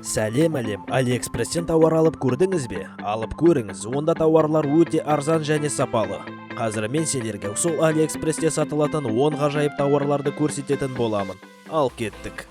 Сәлем әлем, Алиэкспресстен тауар алып көрдіңіз бе? Алып көріңіз, онда тауарлар өте арзан және сапалы. Қазір мен сендерге сол Алиэкспрессте сатылатын 10 ғажайып тауарларды көрсететін боламын. Ал кеттік.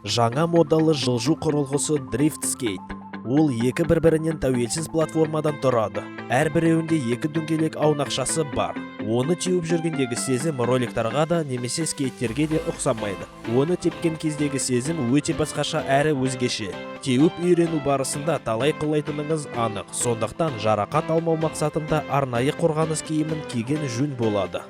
Жаңа модалы жылжу құрылғысы Drift Skate. Ол екі бір-бірінен тәуелсіз платформадан тұрады. Әрбіреуінде екі дөңгелек аунақшасы бар. Оны теуіп жүргендегі сезім роликтарға да немесе скейттерге де ұқсамайды. Оны тепкен кездегі сезім өте басқаша әрі өзгеше. Теуіп үйрену барысында талай құлайтыныңыз анық. Сондықтан жарақат алмау мақсатында арнайы қорғаныс киімін киген жөн болады.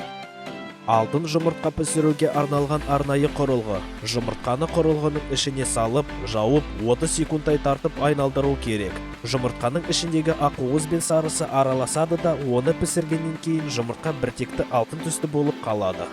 Алтын жұмыртқа пісіруге арналған арнайы құрылғы. Жұмыртқаны құрылғының ішіне салып, жауып, 30 секундтай тартып айналдыру керек. Жұмыртқаның ішіндегі ақуыз бен сарысы араласады да, оны пісіргеннен кейін жұмыртқа біртекті алтын түсті болып қалады.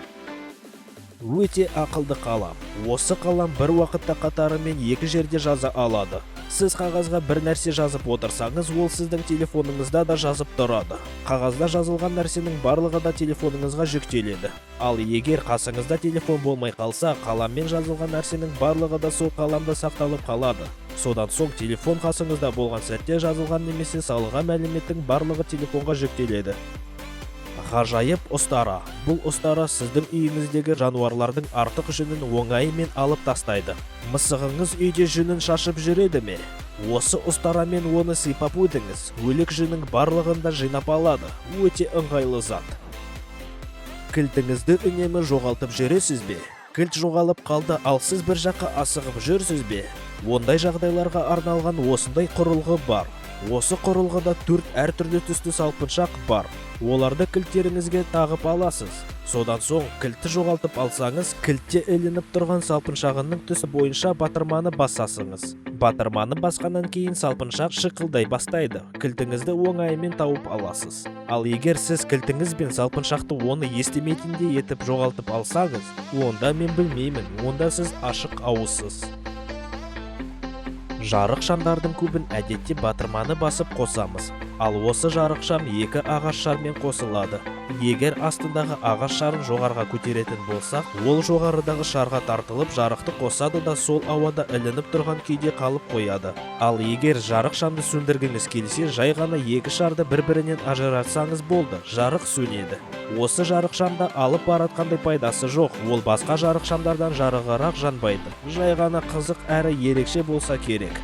Өте ақылды қалам. Осы қалам бір уақытта қатарымен екі жерде жаза алады. Сіз қағазға бір нәрсе жазып отырсаңыз, ол сіздің телефоныңызда да жазып тұрады. Қағазда жазылған нәрсенің барлығы да телефоныңызға жүктеледі. Ал егер қасыңызда телефон болмай қалса, қаламмен жазылған нәрсенің барлығы да сол қаламда сақталып қалады. Содан соң телефон қасыңызда болған сәтте жазылған немесе салынған мәліметтің барлығы телефонға жүктеледі. Ғажайып ұстара. Бұл ұстара сіздің үйіңіздегі жануарлардың артық жүнін оңайымен алып тастайды. Мысығыңыз үйде жүнін шашып жүреді ме? Осы ұстарамен оны сипап өтіңіз. Өлік жүннің барлығын да жинап алады. Өте ыңғайлы зат. Кілтіңізді үнемі жоғалтып жүресіз бе? Кілт жоғалып қалды, ал сіз бір жаққа асығып жүрсіз бе? Ондай жағдайларға арналған осындай құрылғы бар. Осы құрылғыда 4 әртүрлі түсті салпыншақ бар. Оларды кілттеріңізге тағып аласыз. Содан соң кілтті жоғалтып алсаңыз, кілтте ілініп тұрған салпыншағының түсі бойынша батырманы басасыңыз. Батырманы басқаннан кейін салпыншақ шықылдай бастайды. Кілтіңізді оңайымен тауып аласыз. Ал егер сіз кілтіңіз бен салпыншақты оны естімейтіндей етіп жоғалтып алсаңыз, онда мен білмеймін, онда сіз ашық ауызсыз. Жарық шамдардың көбін әдетте батырманы басып қосамыз. Ал осы жарық шам екі ағаш шармен қосылады. Егер астындағы ағаш шарын жоғарға көтеретін болсақ, ол жоғарыдағы шарға тартылып жарықты қосады да сол ауада ілініп тұрған күйде қалып қояды. Ал егер жарық шамды сөндіргіңіз келсе, жай ғана екі шарды бір-бірінен ажыратсаңыз болды, жарық сөнеді. Осы жарық шамда алып баратқандай пайдасы жоқ, ол басқа жарық шамдардан жарығырақ жанбайды. Жай ғана қызық әрі ерекше болса керек.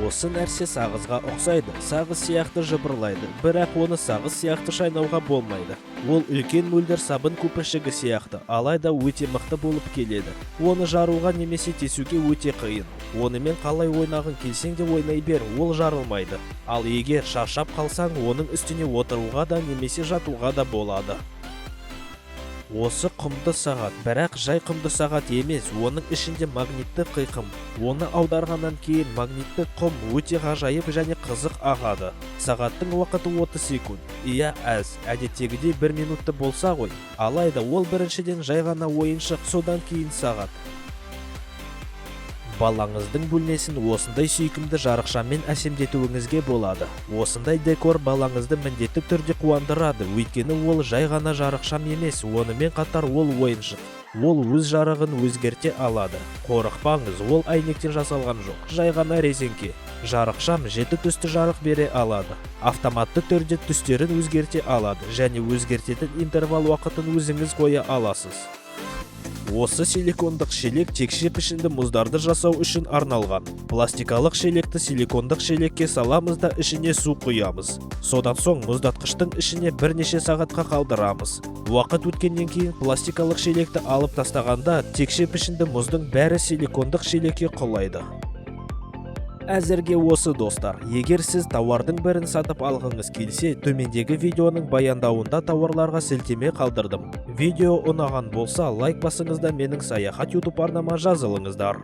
Осы нәрсе сағызға ұқсайды, сағыз сияқты жыбырлайды, бірақ оны сағыз сияқты шайнауға болмайды. Ол үлкен мөлдір сабын көпіршігі сияқты, алайда өте мықты болып келеді. Оны жаруға немесе тесуге өте қиын. Онымен қалай ойнағың келсең де ойнай бер, ол жарылмайды. Ал егер шаршап қалсаң, оның үстіне отыруға да немесе жатуға да болады. Осы құмды сағат, бірақ жай құмды сағат емес, оның ішінде магнитті қиқым. Оны аударғаннан кейін магнитті құм өте ғажайып және қызық ағады. Сағаттың уақыты 30 секунд. Иә, әдеттегідей 1 минутты болса ғой. Алайда ол біріншіден жай ғана ойыншық, содан кейін сағат. Балаңыздың бөлмесін осындай сүйкімді жарықшаммен әсемдетуіңізге болады. Осындай декор балаңызды міндетті түрде қуандырады, өйткені ол жай ғана жарықшам емес, онымен қатар ол ойыншық. Ол өз жарығын өзгерте алады. Қорықпаңыз, ол әйнектен жасалған жоқ, жай ғана резеңке. Жарықшам 7 түсті жарық бере алады. Автоматты түрде түстерін өзгерте алады, және өзгертетін интервал уақытын өзіңіз қоя аласыз. Осы силикондық шелек текше пішінді мұздарды жасау үшін арналған. Пластикалық шелекті силикондық шелекке саламыз да ішіне су құямыз. Содан соң мұздатқыштың ішіне бірнеше сағатқа қалдырамыз. Уақыт өткеннен кейін пластикалық шелекті алып тастағанда текше пішінді мұздың бәрі силикондық шелекке құлайды. Әзірге осы достар, егер сіз тауардың бірін сатып алғыңыз келсе, төмендегі видеоның баяндауында тауарларға сілтеме қалдырдым. Видео ұнаған болса, лайк басыңыз да менің саяхат YouTube арнама жазылыңыздар.